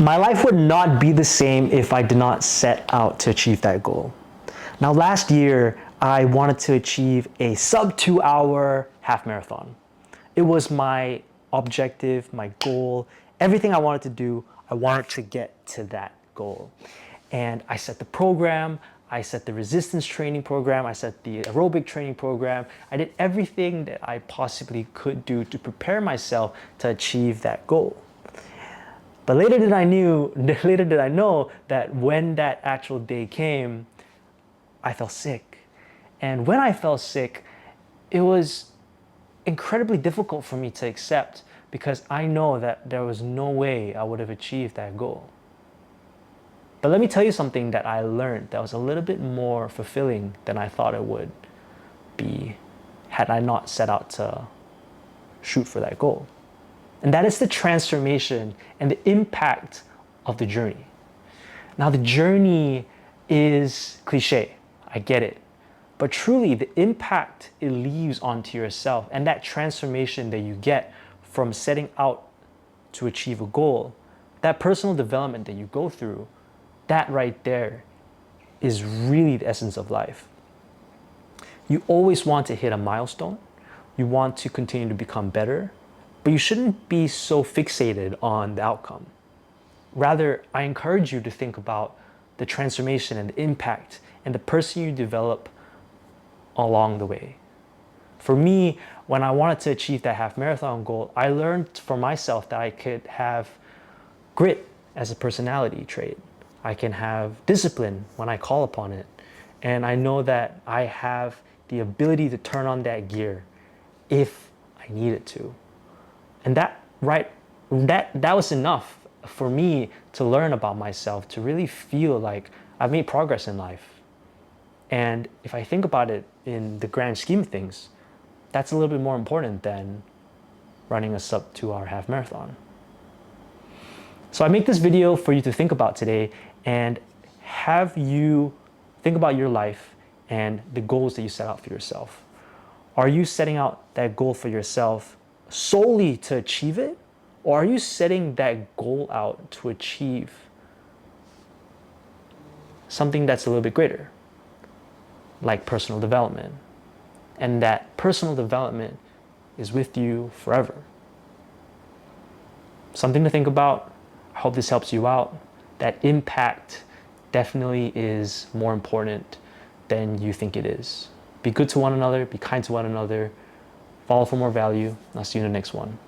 My life would not be the same if I did not set out to achieve that goal. Now, last year, I wanted to achieve a sub 2 hour half marathon. It was my objective, my goal, everything I wanted to do. I wanted to get to that goal. And I set the program, I set the resistance training program, I set the aerobic training program. I did everything that I possibly could do to prepare myself to achieve that goal. But later did I know that when that actual day came, I fell sick. And when I fell sick, it was incredibly difficult for me to accept because I know that there was no way I would have achieved that goal. But let me tell you something that I learned that was a little bit more fulfilling than I thought it would be had I not set out to shoot for that goal. And that is the transformation and the impact of the journey. Now, the journey is cliche, I get it. But truly, the impact it leaves onto yourself and that transformation that you get from setting out to achieve a goal, that personal development that you go through, that right there is really the essence of life. You always want to hit a milestone. You want to continue to become better, but you shouldn't be so fixated on the outcome. Rather, I encourage you to think about the transformation and the impact and the person you develop along the way. For me, when I wanted to achieve that half marathon goal, I learned for myself that I could have grit as a personality trait. I can have discipline when I call upon it. And I know that I have the ability to turn on that gear if I needed to. And that was enough for me to learn about myself, to really feel like I've made progress in life. And if I think about it in the grand scheme of things, that's a little bit more important than running a sub 2 hour half marathon. So I make this video for you to think about today and have you think about your life and the goals that you set out for yourself. Are you setting out that goal for yourself solely to achieve it? Or are you setting that goal out to achieve something that's a little bit greater, like personal development? And that personal development is with you forever. Something to think about. I hope this helps you out. That impact definitely is more important than you think it is. Be good to one another, be kind to one another, follow for more value. I'll see you in the next one.